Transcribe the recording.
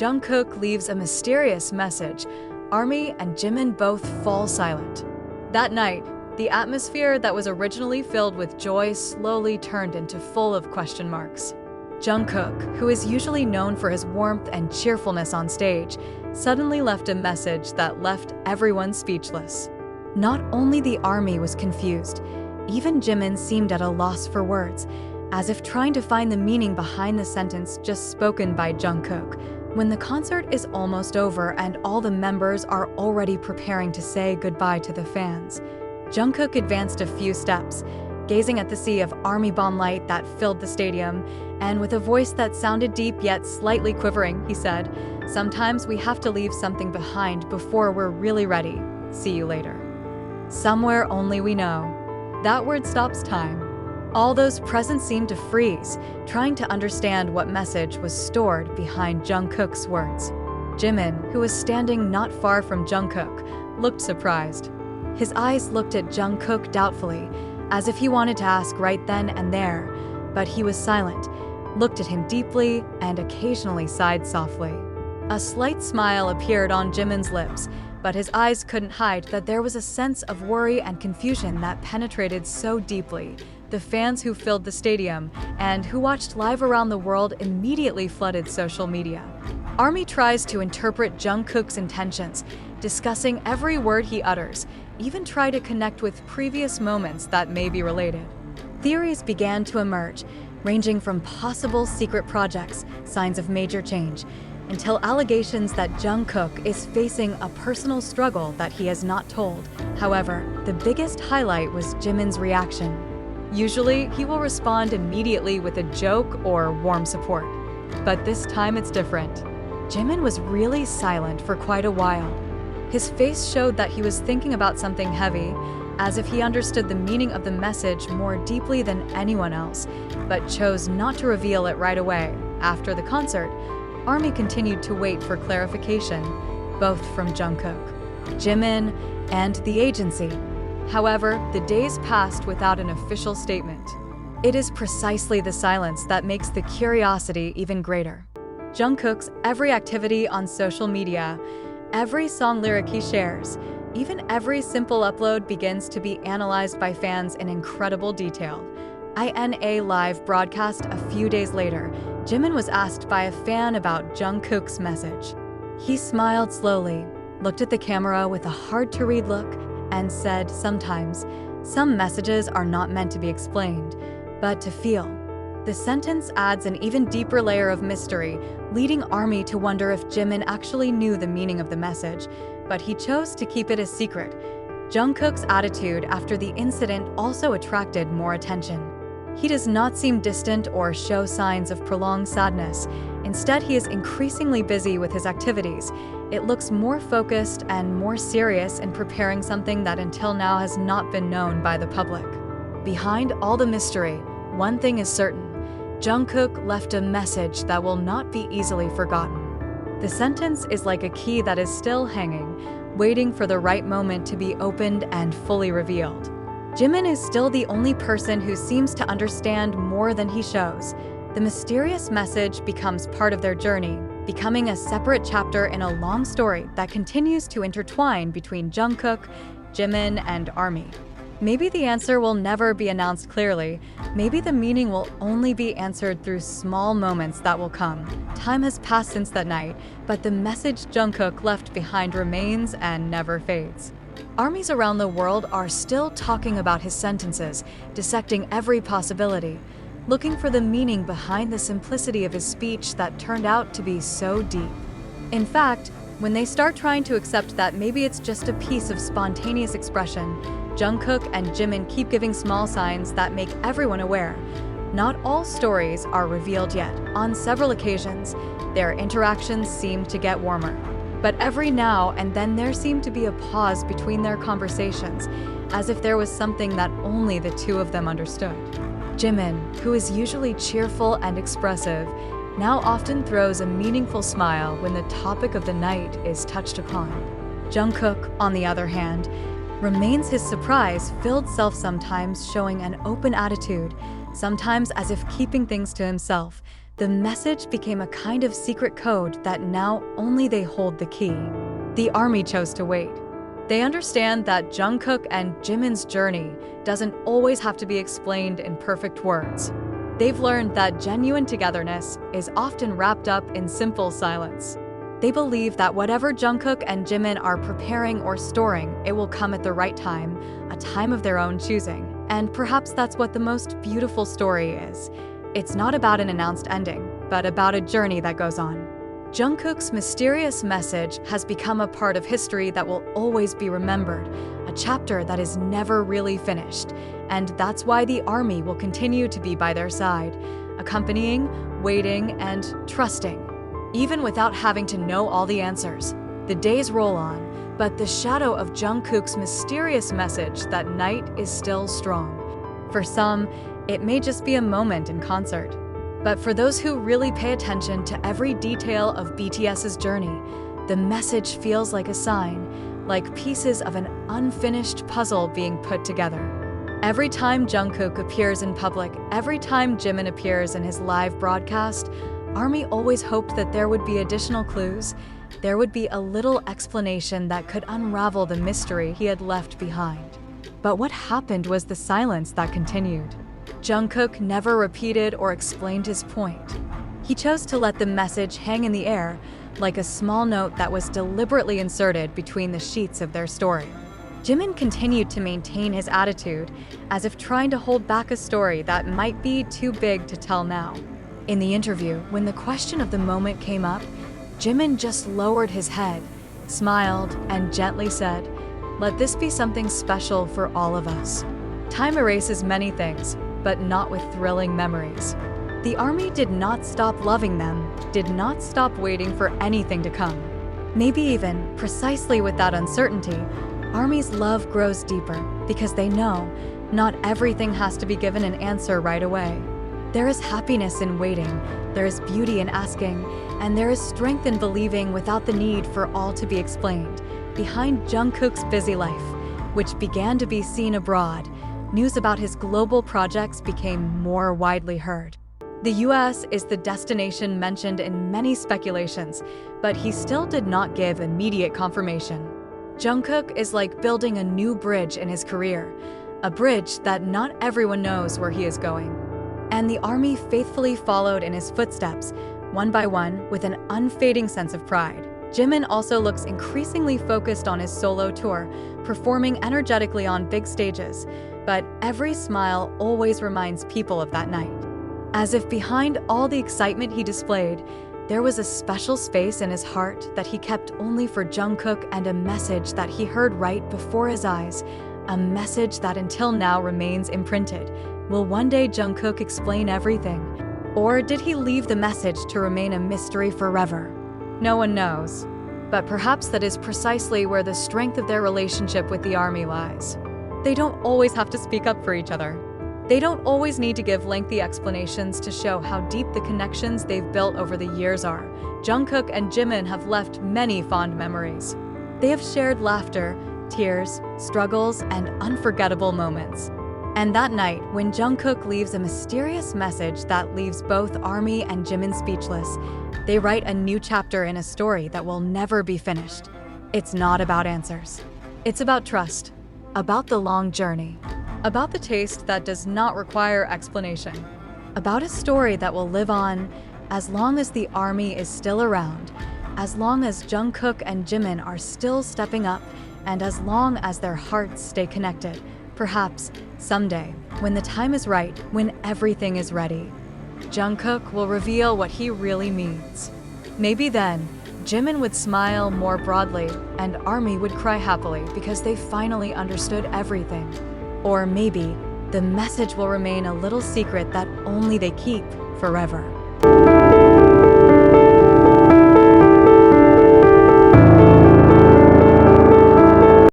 Jungkook leaves a mysterious message, Army and Jimin both fall silent. That night, the atmosphere that was originally filled with joy slowly turned into full of question marks. Jungkook, who is usually known for his warmth and cheerfulness on stage, suddenly left a message that left everyone speechless. Not only the army was confused, even Jimin seemed at a loss for words, as if trying to find the meaning behind the sentence just spoken by Jungkook. When the concert is almost over and all the members are already preparing to say goodbye to the fans, Jungkook advanced a few steps, gazing at the sea of army bomb light that filled the stadium, and with a voice that sounded deep yet slightly quivering, he said, "Sometimes we have to leave something behind before we're really ready. See you later." Somewhere only we know. That word stops time. All those present seemed to freeze, trying to understand what message was stored behind Jungkook's words. Jimin, who was standing not far from Jungkook, looked surprised. His eyes looked at Jungkook doubtfully, as if he wanted to ask right then and there, but he was silent, looked at him deeply, and occasionally sighed softly. A slight smile appeared on Jimin's lips, but his eyes couldn't hide that there was a sense of worry and confusion that penetrated so deeply. The fans who filled the stadium and who watched live around the world immediately flooded social media. Army tries to interpret Jungkook's intentions, discussing every word he utters, even try to connect with previous moments that may be related. Theories began to emerge, ranging from possible secret projects, signs of major change, until allegations that Jungkook is facing a personal struggle that he has not told. However, the biggest highlight was Jimin's reaction. Usually, he will respond immediately with a joke or warm support. But this time it's different. Jimin was really silent for quite a while. His face showed that he was thinking about something heavy, as if he understood the meaning of the message more deeply than anyone else, but chose not to reveal it right away. After the concert, Army continued to wait for clarification, both from Jungkook, Jimin, and the agency. However, the days passed without an official statement. It is precisely the silence that makes the curiosity even greater. Jungkook's every activity on social media, every song lyric he shares, even every simple upload begins to be analyzed by fans in incredible detail. In a live broadcast a few days later, Jimin was asked by a fan about Jungkook's message. He smiled slowly, looked at the camera with a hard-to-read look, and said, "Sometimes, some messages are not meant to be explained, but to feel." The sentence adds an even deeper layer of mystery, leading Army to wonder if Jimin actually knew the meaning of the message, but he chose to keep it a secret. Jungkook's attitude after the incident also attracted more attention. He does not seem distant or show signs of prolonged sadness. Instead, he is increasingly busy with his activities. It looks more focused and more serious in preparing something that until now has not been known by the public. Behind all the mystery, one thing is certain. Jungkook left a message that will not be easily forgotten. The sentence is like a key that is still hanging, waiting for the right moment to be opened and fully revealed. Jimin is still the only person who seems to understand more than he shows. The mysterious message becomes part of their journey, becoming a separate chapter in a long story that continues to intertwine between Jungkook, Jimin, and Army. Maybe the answer will never be announced clearly. Maybe the meaning will only be answered through small moments that will come. Time has passed since that night, but the message Jungkook left behind remains and never fades. Armies around the world are still talking about his sentences, dissecting every possibility, looking for the meaning behind the simplicity of his speech that turned out to be so deep. In fact, when they start trying to accept that maybe it's just a piece of spontaneous expression, Jungkook and Jimin keep giving small signs that make everyone aware. Not all stories are revealed yet. On several occasions, their interactions seem to get warmer. But every now and then there seemed to be a pause between their conversations, as if there was something that only the two of them understood. Jimin, who is usually cheerful and expressive, now often throws a meaningful smile when the topic of the night is touched upon. Jungkook, on the other hand, remains his surprise-filled self, sometimes showing an open attitude, sometimes as if keeping things to himself, The message became a kind of secret code that now only they hold the key. The army chose to wait. They understand that Jungkook and Jimin's journey doesn't always have to be explained in perfect words. They've learned that genuine togetherness is often wrapped up in simple silence. They believe that whatever Jungkook and Jimin are preparing or storing, it will come at the right time, a time of their own choosing. And perhaps that's what the most beautiful story is. It's not about an announced ending, but about a journey that goes on. Jungkook's mysterious message has become a part of history that will always be remembered, a chapter that is never really finished. And that's why the army will continue to be by their side, accompanying, waiting, and trusting. Even without having to know all the answers, the days roll on, but the shadow of Jungkook's mysterious message that night is still strong. For some, it may just be a moment in concert. But for those who really pay attention to every detail of BTS's journey, the message feels like a sign, like pieces of an unfinished puzzle being put together. Every time Jungkook appears in public, every time Jimin appears in his live broadcast, ARMY always hoped that there would be additional clues. There would be a little explanation that could unravel the mystery he had left behind. But what happened was the silence that continued. Jungkook never repeated or explained his point. He chose to let the message hang in the air, like a small note that was deliberately inserted between the sheets of their story. Jimin continued to maintain his attitude, as if trying to hold back a story that might be too big to tell now. In the interview, when the question of the moment came up, Jimin just lowered his head, smiled, and gently said, "Let this be something special for all of us." Time erases many things, but not with thrilling memories. The army did not stop loving them, did not stop waiting for anything to come. Maybe even, precisely with that uncertainty, ARMY's love grows deeper because they know not everything has to be given an answer right away. There is happiness in waiting, there is beauty in asking, and there is strength in believing without the need for all to be explained. Behind Jungkook's busy life, which began to be seen abroad, news about his global projects became more widely heard. The US is the destination mentioned in many speculations, but he still did not give immediate confirmation. Jungkook is like building a new bridge in his career, a bridge that not everyone knows where he is going. And the army faithfully followed in his footsteps, one by one, with an unfading sense of pride. Jimin also looks increasingly focused on his solo tour, performing energetically on big stages, but every smile always reminds people of that night. As if behind all the excitement he displayed, there was a special space in his heart that he kept only for Jungkook, and a message that he heard right before his eyes, a message that until now remains imprinted. Will one day Jungkook explain everything? Or did he leave the message to remain a mystery forever? No one knows. But perhaps that is precisely where the strength of their relationship with the army lies. They don't always have to speak up for each other. They don't always need to give lengthy explanations to show how deep the connections they've built over the years are. Jungkook and Jimin have left many fond memories. They have shared laughter, tears, struggles, and unforgettable moments. And that night, when Jungkook leaves a mysterious message that leaves both ARMY and Jimin speechless, they write a new chapter in a story that will never be finished. It's not about answers. It's about trust, about the long journey, about the taste that does not require explanation, about a story that will live on as long as the army is still around, as long as Jungkook and Jimin are still stepping up, and as long as their hearts stay connected. Perhaps someday, when the time is right, when everything is ready, Jungkook will reveal what he really means. Maybe then, Jimin would smile more broadly, and ARMY would cry happily because they finally understood everything. Or maybe, the message will remain a little secret that only they keep forever.